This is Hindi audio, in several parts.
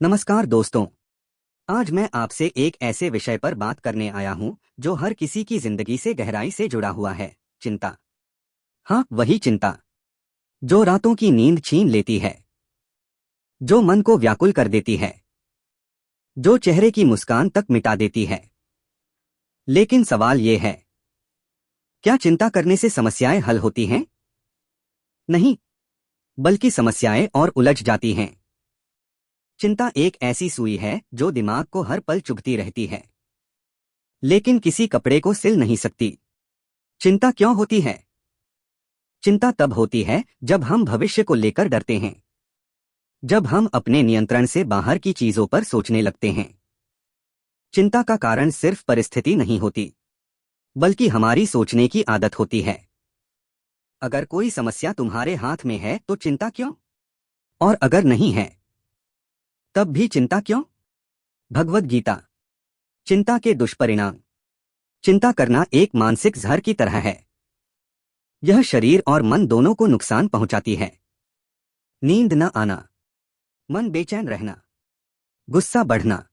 नमस्कार दोस्तों। आज मैं आपसे एक ऐसे विषय पर बात करने आया हूं जो हर किसी की जिंदगी से गहराई से जुड़ा हुआ है। चिंता। हाँ, वही चिंता जो रातों की नींद छीन लेती है, जो मन को व्याकुल कर देती है, जो चेहरे की मुस्कान तक मिटा देती है। लेकिन सवाल ये है, क्या चिंता करने से समस्याएं हल होती हैं? नहीं, बल्कि समस्याएं और उलझ जाती हैं। चिंता एक ऐसी सुई है जो दिमाग को हर पल चुभती रहती है, लेकिन किसी कपड़े को सिल नहीं सकती। चिंता क्यों होती है? चिंता तब होती है जब हम भविष्य को लेकर डरते हैं, जब हम अपने नियंत्रण से बाहर की चीजों पर सोचने लगते हैं। चिंता का कारण सिर्फ परिस्थिति नहीं होती, बल्कि हमारी सोचने की आदत होती है। अगर कोई समस्या तुम्हारे हाथ में है तो चिंता क्यों? और अगर नहीं है, तब भी चिंता क्यों? भगवद गीता। चिंता के दुष्परिणाम। चिंता करना एक मानसिक जहर की तरह है। यह शरीर और मन दोनों को नुकसान पहुंचाती है। नींद न आना, मन बेचैन रहना, गुस्सा बढ़ना,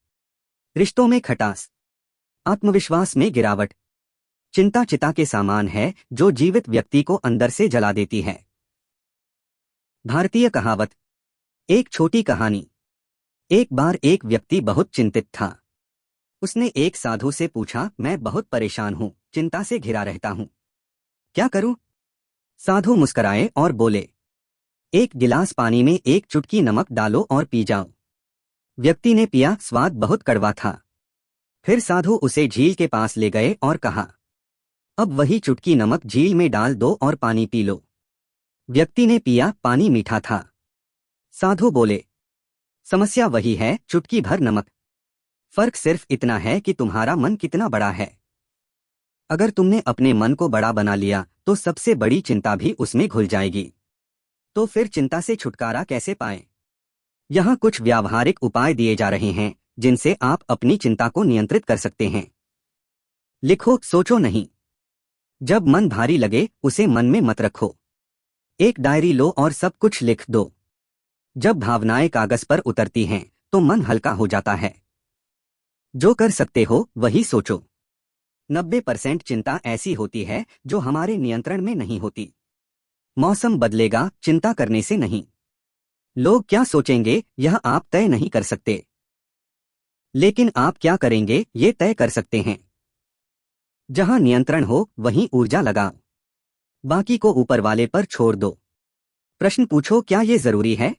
रिश्तों में खटास, आत्मविश्वास में गिरावट। चिंता चिता के सामान है जो जीवित व्यक्ति को अंदर से जला देती है। भारतीय कहावत। एक छोटी कहानी। एक बार एक व्यक्ति बहुत चिंतित था। उसने एक साधु से पूछा, मैं बहुत परेशान हूं, चिंता से घिरा रहता हूं, क्या करूं? साधु मुस्कराए और बोले, एक गिलास पानी में एक चुटकी नमक डालो और पी जाओ। व्यक्ति ने पिया, स्वाद बहुत कड़वा था। फिर साधु उसे झील के पास ले गए और कहा, अब वही चुटकी नमक झील में डाल दो और पानी पी लो। व्यक्ति ने पिया, पानी मीठा था। साधु बोले, समस्या वही है, चुटकी भर नमक। फर्क सिर्फ इतना है कि तुम्हारा मन कितना बड़ा है। अगर तुमने अपने मन को बड़ा बना लिया तो सबसे बड़ी चिंता भी उसमें घुल जाएगी। तो फिर चिंता से छुटकारा कैसे पाएं? यहाँ कुछ व्यावहारिक उपाय दिए जा रहे हैं जिनसे आप अपनी चिंता को नियंत्रित कर सकते हैं। लिखो, सोचो नहीं। जब मन भारी लगे उसे मन में मत रखो। एक डायरी लो और सब कुछ लिख दो। जब भावनाएं कागज पर उतरती हैं तो मन हल्का हो जाता है। जो कर सकते हो वही सोचो। 90% चिंता ऐसी होती है जो हमारे नियंत्रण में नहीं होती। मौसम बदलेगा, चिंता करने से नहीं। लोग क्या सोचेंगे यह आप तय नहीं कर सकते, लेकिन आप क्या करेंगे ये तय कर सकते हैं। जहां नियंत्रण हो वहीं ऊर्जा लगाओ, बाकी को ऊपर वाले पर छोड़ दो। प्रश्न पूछो, क्या ये जरूरी है?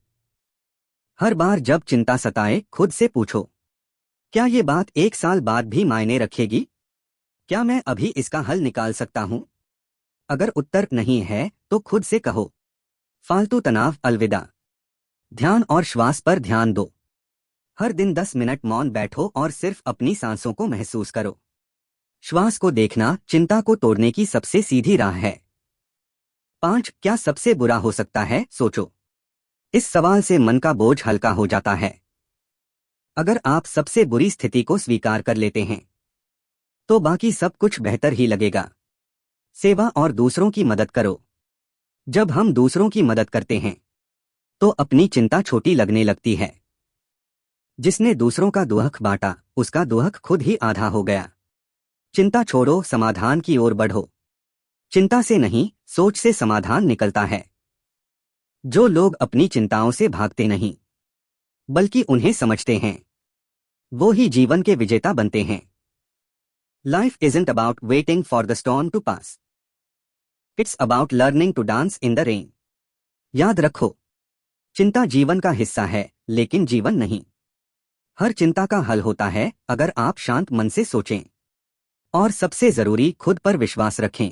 हर बार जब चिंता सताए खुद से पूछो, क्या ये बात 1 साल बाद भी मायने रखेगी? क्या मैं अभी इसका हल निकाल सकता हूं? अगर उत्तर नहीं है तो खुद से कहो, फालतू तनाव अलविदा। ध्यान और श्वास पर ध्यान दो। हर दिन 10 मिनट मौन बैठो और सिर्फ अपनी सांसों को महसूस करो। श्वास को देखना चिंता को तोड़ने की सबसे सीधी राह है। 5, क्या सबसे बुरा हो सकता है? सोचो। इस सवाल से मन का बोझ हल्का हो जाता है। अगर आप सबसे बुरी स्थिति को स्वीकार कर लेते हैं तो बाकी सब कुछ बेहतर ही लगेगा। सेवा और दूसरों की मदद करो। जब हम दूसरों की मदद करते हैं तो अपनी चिंता छोटी लगने लगती है। जिसने दूसरों का दुख बांटा उसका दुख खुद ही आधा हो गया। चिंता छोड़ो, समाधान की ओर बढ़ो। चिंता से नहीं, सोच से समाधान निकलता है। जो लोग अपनी चिंताओं से भागते नहीं बल्कि उन्हें समझते हैं, वो ही जीवन के विजेता बनते हैं। Life isn't about waiting for the storm to pass. It's about learning to dance in the rain. याद रखो, चिंता जीवन का हिस्सा है लेकिन जीवन नहीं। हर चिंता का हल होता है अगर आप शांत मन से सोचें और सबसे जरूरी खुद पर विश्वास रखें।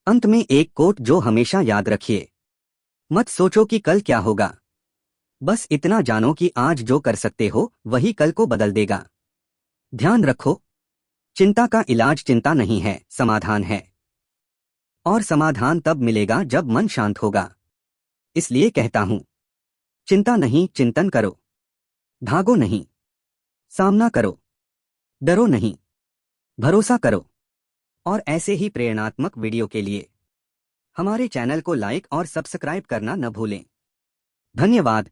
अंत में एक कोट जो हमेशा याद रखिए, मत सोचो कि कल क्या होगा, बस इतना जानो कि आज जो कर सकते हो वही कल को बदल देगा। ध्यान रखो, चिंता का इलाज चिंता नहीं है, समाधान है। और समाधान तब मिलेगा जब मन शांत होगा। इसलिए कहता हूं, चिंता नहीं, चिंतन करो। भागो नहीं, सामना करो। डरो नहीं, भरोसा करो। और ऐसे ही प्रेरणात्मक वीडियो के लिए हमारे चैनल को लाइक और सब्सक्राइब करना न भूलें। धन्यवाद।